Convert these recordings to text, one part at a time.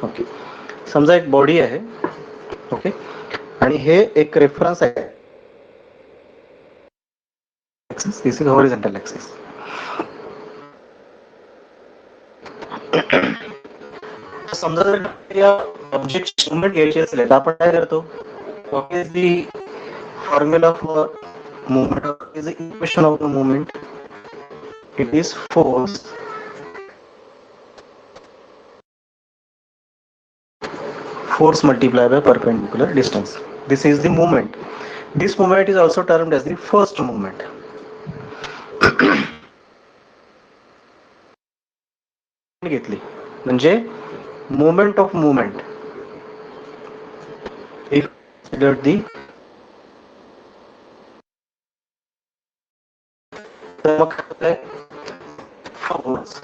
Okay, समजा एक body आहे. ओके, आणि हे एक रेफरन्स आहे. दिस इज हॉरिझॉन्टल ऍक्सिस. समजा जर या ऑब्जेक्ट मुवमेंट घ्यायची असेल तर आपण काय करतो? What is the formula for movement? What is the equation of the movement? It is force multiplied by perpendicular distance. This is the movement. This movement is also termed as the first movement. घेतली म्हणजे movement of movement. If considered the force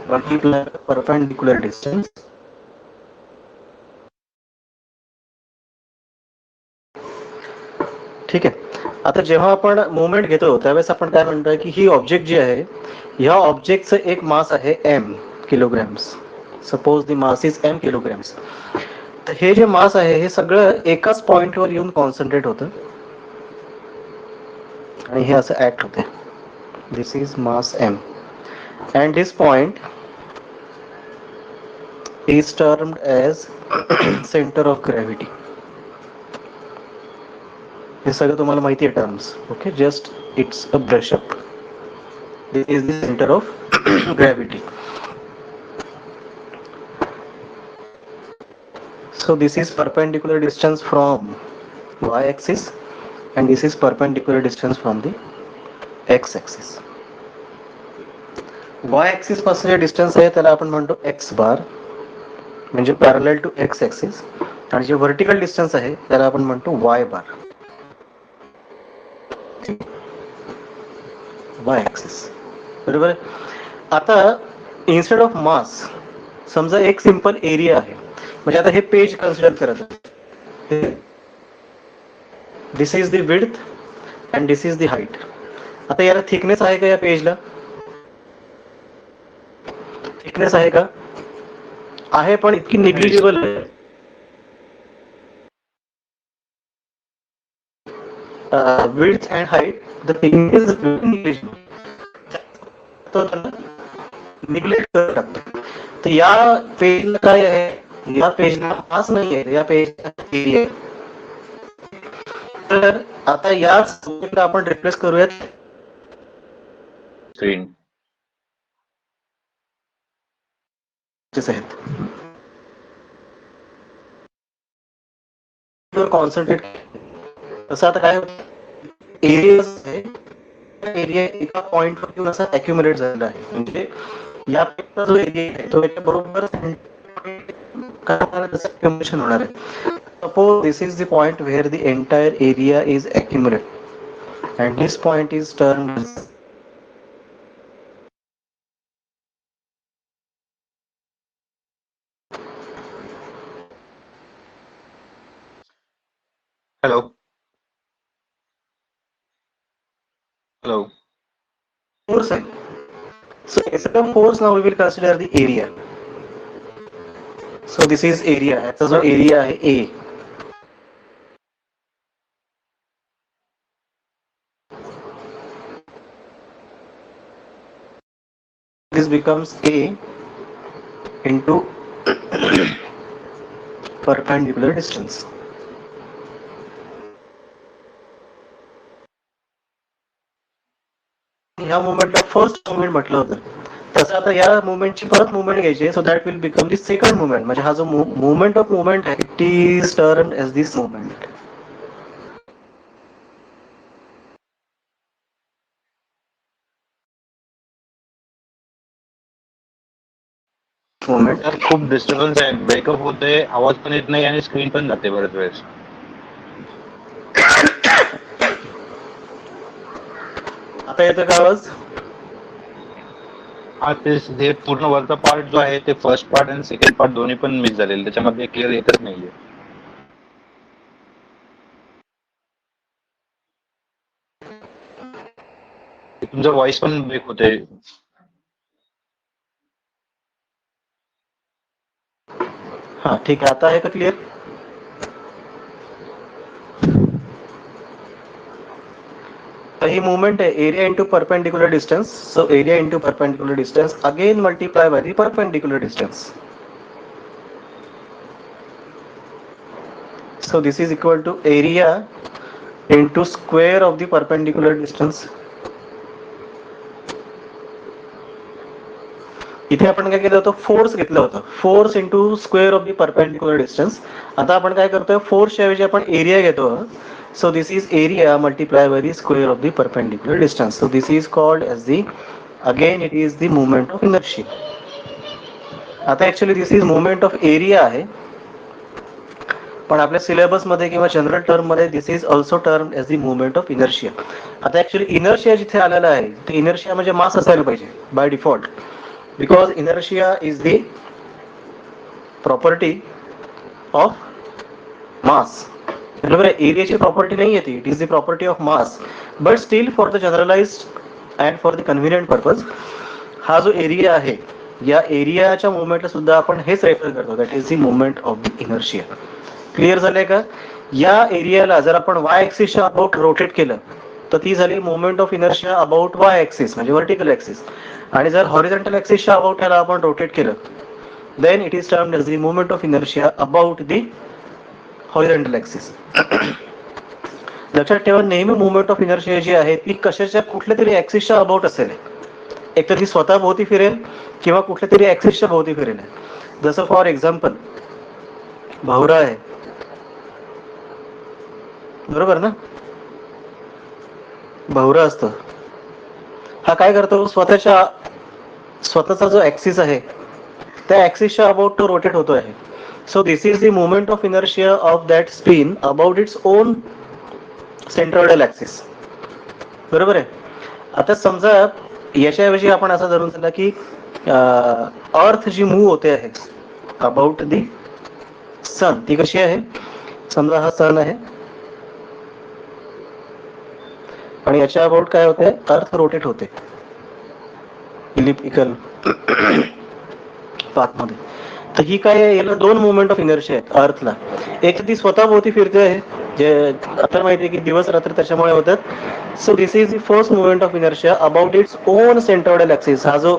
multiplied by perpendicular distance. ठीक आहे. आता जेव्हा आपण movement घेतो त्यावेळेस आपण काय म्हणतोय की ही ऑब्जेक्ट जी आहे, ह्या ऑब्जेक्टचं एक मास आहे M kilograms. Suppose the mass is M kilograms. तर हे जे मास आहे हे सगळं एकाच पॉइंटवर येऊन कॉन्सन्ट्रेट होतं आणि हे असं ऍक्ट होते. This is mass M and this point is termed as centre of gravity. हे सगळं तुम्हाला माहिती आहे terms. Okay, just it's a brush up. This is the centre of gravity. So this is perpendicular distance from y-axis and this is perpendicular distance from the x-axis. y-axis पासून जे distance आहे त्याला आपण म्हणतो x बार, म्हणजे parallel to x-axis, आणि जे vertical distance आहे त्याला आपण म्हणतो y बार. y-axis बरोबर. आता इन्स्टेड ऑफ मास समजा एक सिंपल एरिया आहे. म्हणजे आता हे पेज कन्सिडर करत, this is the width and this is the height. आता याला थिकनेस आहे का? या पेजला थिकनेस आहे का? आहे, पण इतकी निग्लिजिबल आहे. Width and height, the thickness is very negligible. तो त्याला निग्लेक्ट करत टाकतो. तर या पेजला काय आहे? या पेजला मास नाही आहे, या पेजला एरिया आहे. तर आता या सब्जेक्टला आपण रिप्लेस करूयात स्क्रीन. आहेत कॉन्सन्ट्रेट. तसं आता काय एरिया, एरिया एका पॉइंटवर येऊन असा अक्युमुलेट झालेला आहे. म्हणजे यापेक्षा जो एरिया आहे तो याच्या बरोबर अक्युमुलेशन होणार आहे. Suppose this is the point where the entire area is accumulate and this point is termed hello hello. force आहे. So instead of force now we will consider the area. So this is area. याचा जो area आहे A, this becomes A into perpendicular distance. ह्या मुवमेंटला first movement म्हटलं होतं. तसं आता या मुवमेंटची परत मुवमेंट घ्यायची, so that will become the second movement. म्हणजे हा जो मुवमेंट ऑफ मुवमेंट आहे it is termed as this movement. Movement तर खूप डिस्टर्बन्स आहे, ब्रेकअप होते, आवाज पण येत नाही आणि स्क्रीन पण जाते बरेच वेळेस. आता येतो का आवाज? हा, ते पूर्ण वरचा पार्ट जो आहे ते फर्स्ट पार्ट आणि सेकंड पार्ट दोन्ही पण मिस झालेले, त्याच्यामध्ये क्लिअर येतच नाहीये. तुमचा व्हॉइस पण ब्रेक होते. हा ठीक आहे, आता आहे का क्लिअर? तर ही मुवमेंट आहे area into perpendicular distance. So area into perpendicular distance again multiply by the perpendicular distance. So this is equal to area into square of the perpendicular distance. इथे आपण काय केलं होतं, फोर्स घेतलं होतं, force into square of the perpendicular distance. आता आपण काय करतोय, फोर्सच्या ऐवजी आपण एरिया घेतो. So this is area multiply by the square of the perpendicular distance. So this is called as the, again it is the movement of inertia. आता actually this is moment of area आहे, पण आपल्या syllabus मध्ये किंवा general term मध्ये this is also term as the movement of inertia. आता actually inertia जिथे आलेला आहे, ते इनर्शिया म्हणजे मास असायला पाहिजे by default, because inertia is the property of mass. बरोबर आहे, एरियाची प्रॉपर्टी नाही येते, it is the property of mass. But still for the generalize and for the convenient purpose, हा जो एरिया आहे, या एरियाच्या मुवमेंटला सुद्धा आपण हेच रेफर करतो, that is the movement of the inertia. Clear झालंय का? या एरियाला जर आपण वाय ऍक्सिसच्या अबाउट रोटेट केलं, तर ती झाली movement of inertia about Y axis, म्हणजे व्हर्टिकल ऍक्सिस. आणि जर हॉरिझॉन्टल ऍक्सिसच्या अबाउट ह्याला आपण रोटेट केलं, then it is termed as the movement of inertia about the horizontal axis. लक्षात ठेवा, नेहमी मुवमेंट ऑफ इनर्शिया जी आहे ती कशाच्या कुठल्या तरी ऍक्सिसच्या अबाउट असेल. एक तर ती स्वतः भोवती फिरेल किंवा कुठल्या तरी ऍक्सिसच्या भोवती फिरेल. जसं फॉर एक्झाम्पल भवरा आहे, बरोबर ना? भवरा असतं, हा काय करतो, स्वतःचा जो ऍक्सिस आहे त्या ऍक्सिसच्या अबाउट तो रोटेट होतो आहे. So this is the movement of inertia of that spin about its own centroidal axis. बरोबर आहे. आता समजा याच्याऐवजी आपण असं धरून चला की अर्थ जी मूव्ह होते आहे अबाउट दी सन, ती कशी आहे, समजा हा सन आहे आणि याच्या अबाउट काय होते, अर्थ रोटेट होते इलिप्टिकल पाथ मध्ये. तर ही काय आहे, याला दोन मुवमेंट ऑफ इनर्शिया आहेत अर्थला. एक ती स्वतः भोवती फिरते आहे, जे आता माहिती आहे की दिवस रात्र त्याच्यामुळे होतात. So this is the first movement of inertia about its own centroidal axis. हा जो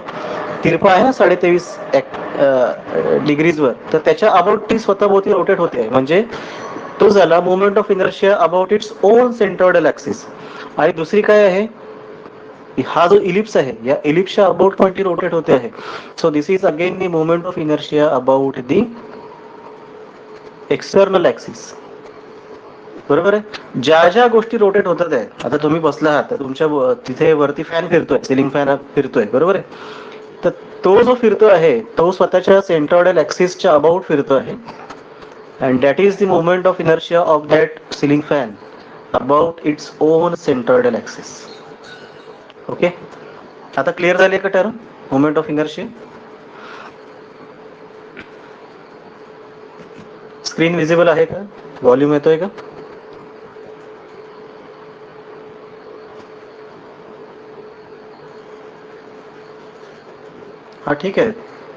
तिरपा आहे ना 23.5 डिग्रीज वर, तर त्याच्या अबाउट ती स्वतः भोवती रोटेट होते, म्हणजे तो झाला movement of inertia about its own centroidal axis. आणि दुसरी काय आहे, हा जो इलिप्स आहे, या इलिप्सच्या अबाउट पण ती रोटेट होते आहे. So this is again the movement of inertia about the external axis. बरोबर आहे. ज्या ज्या गोष्टी रोटेट होतात आहे, आता तुम्ही बसला आहात तर तुमच्या तिथे वरती फॅन फिरतोय, सिलिंग फॅन फिरतोय, बरोबर आहे. तर तो जो फिरतो आहे तो स्वतःच्या सेंट्रॉइडल ऍक्सिसच्या अबाउट फिरतो आहे, and that is the movement of inertia of that ceiling fan about its own centroidal axis. Okay, आता क्लिअर झाले का term movement of inertia? Screen visible आहे का, व्हॉल्यूम येतोय का? हा ठीक आहे,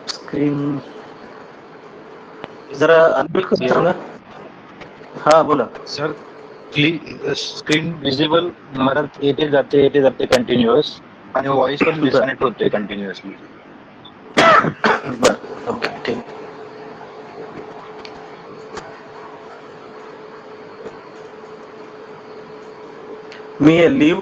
स्क्रीन जरा अनम्यूट करून सांगा. हा बोला सर. स्क्रीन विजिबल मला येते जाते कंटिन्युअस, आणि व्हॉइस पण डिस्कनेक्ट होते कंटिन्युअसली. बरं, ओके ठीक. मी लिव्ह